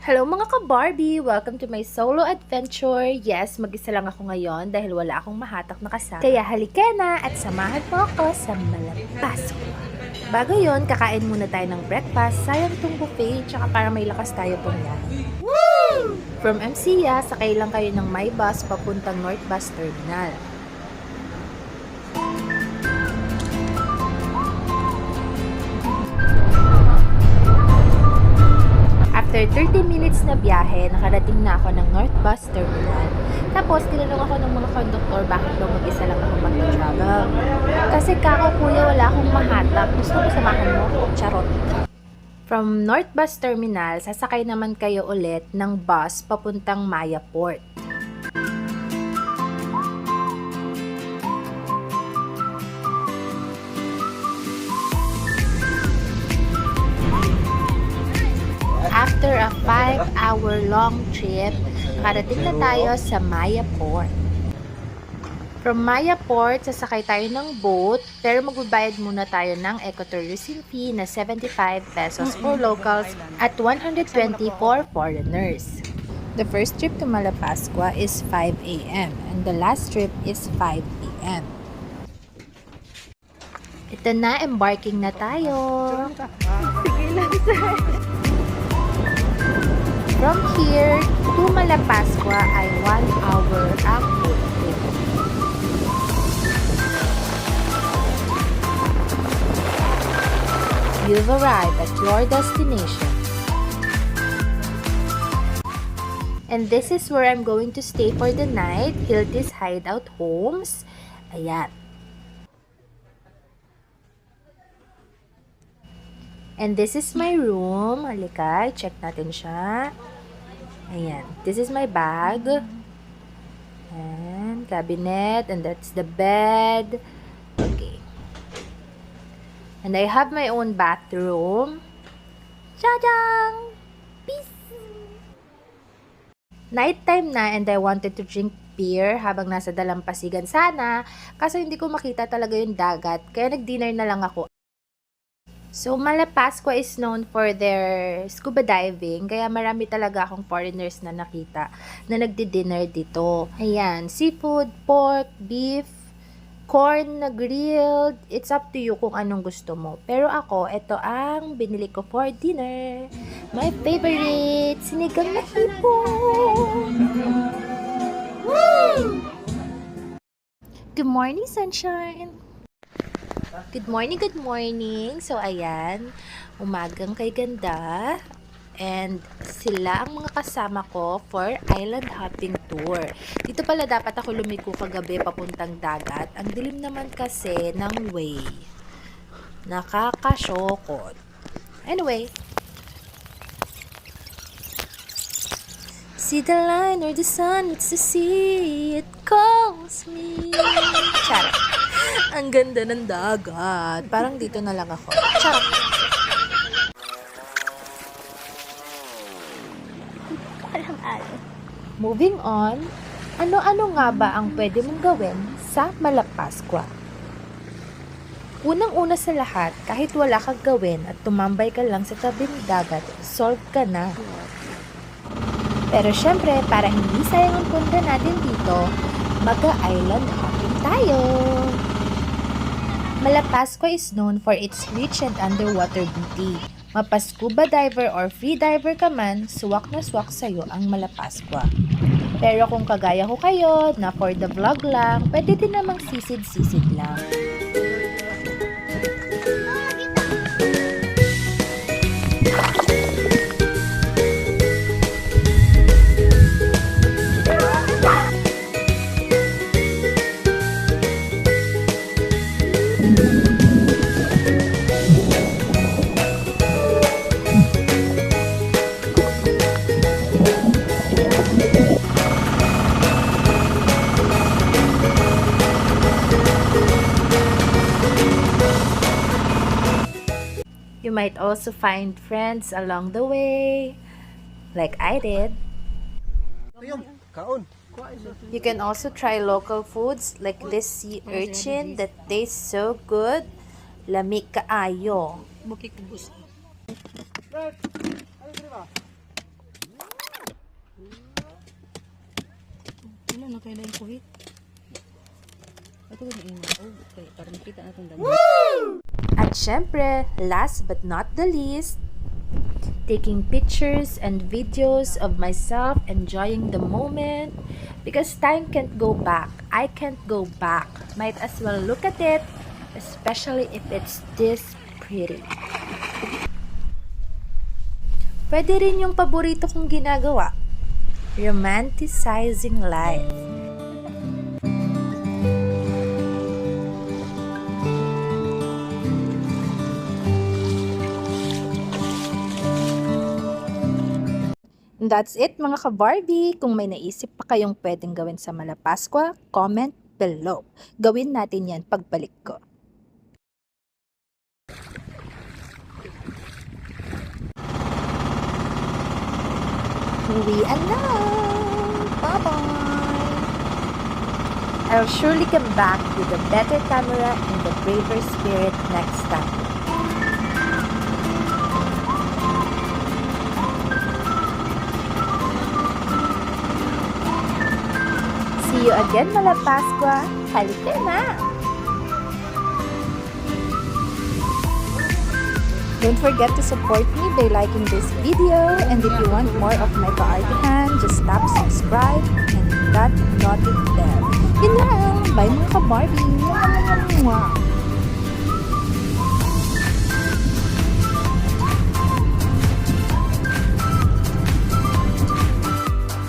Hello mga ka-Barbie! Welcome to my solo adventure. Yes, mag-isa lang ako ngayon dahil wala akong mahatak na kasama. Kaya halika na at samahan mo ako sa Malapascua. Bago yon, kakain muna tayo ng breakfast. Sayang tong buffet, tsaka para may lakas tayo bumiyahe. Woo! From MCA, sakay lang kayo ng my bus papuntang North Bus Terminal. After 30 minutes na biyahe, nakarating na ako ng North Bus Terminal. Tapos, tinanong ako ng mga konduktor bakit daw mag-isa lang ako mag-travel. Kasi kako kuya, wala akong mahatak. Gusto ko samahan mo? Charot. From North Bus Terminal, sasakay naman kayo ulit ng bus papuntang Maya Port. After a 5-hour-long trip, nakarating na tayo sa Maya Port. From Maya Port, sasakay tayo ng boat, pero magbabayad muna tayo ng ecotourism fee na 75 pesos for locals at 120 for foreigners. The first trip to Malapascua is 5 a.m. and the last trip is 5 p.m. Ito na, embarking na tayo. Sige lang, sir. From here to Malapascua ay 1 hour ang boat trip. You've arrived at your destination. And this is where I'm going to stay for the night, Hilti's Hideout Homes. Ayan. And this is my room. Halika, check natin siya. Ayan. This is my bag. And cabinet. And that's the bed. Okay. And I have my own bathroom. Tadang! Peace! Nighttime na and I wanted to drink beer habang nasa dalampasigan sana. Kaso hindi ko makita talaga yung dagat. Kaya nag-dinner na lang ako. So, Malapascua is known for their scuba diving, kaya marami talaga akong foreigners na nakita na nagdi-dinner dito. Ayan, seafood, pork, beef, corn na grilled, it's up to you kung anong gusto mo. Pero ako, ito ang binili ko for dinner. My favorite, sinigang na hipon! Woo! Good morning, sunshine! Good morning, good morning. So, ayan, umagang kay ganda. And sila ang mga kasama ko for island hopping tour. Dito pala dapat ako lumiko kagabi papuntang dagat. Ang dilim naman kasi ng way. Nakakasyokot. Anyway. See the line or the sun, it's the sea, it calls me. Charot. Ang ganda ng dagat. Parang dito na lang ako. Charot. Moving on, ano-ano nga ba ang pwede mong gawin sa Malapascua? Unang-una sa lahat, kahit wala kang gawin at tumambay ka lang sa tabing dagat, solve ka na. Pero syempre, para hindi sayang ang punta natin dito, mag-island hopping tayo! Malapascua is known for its rich and underwater beauty. Mapa-scuba diver or free diver ka man, suwak na suwak sa'yo ang Malapascua. Pero kung kagaya ko kayo, na for the vlog lang, pwede din namang sisid-sisid lang. You might also find friends along the way, like I did. You can also try local foods like this sea urchin that tastes so good. Lamig kaayo. kaya na yung kuhit. Ito yung ina. Oh, okay. Para makita natin dami. At syempre, last but not the least, taking pictures and videos of myself enjoying the moment because time can't go back. I can't go back. Might as well look at it, especially if it's this pretty. Pwede rin yung paborito kong ginagawa, romanticizing life. That's it mga ka-Barbie. Kung may naisip pa kayong pwedeng gawin sa Malapascua, comment below. Gawin natin yan pagbalik ko. Uwian na! Bye-bye! I'll surely come back with a better camera and a braver spirit next time. See you again, Malapascua. HaliKENAH! Don't forget to support me by liking this video, and if you want more of my ka-artihan, just tap subscribe and that notif bell. Yun lang! Bye mga ka-Barbie! Mwah!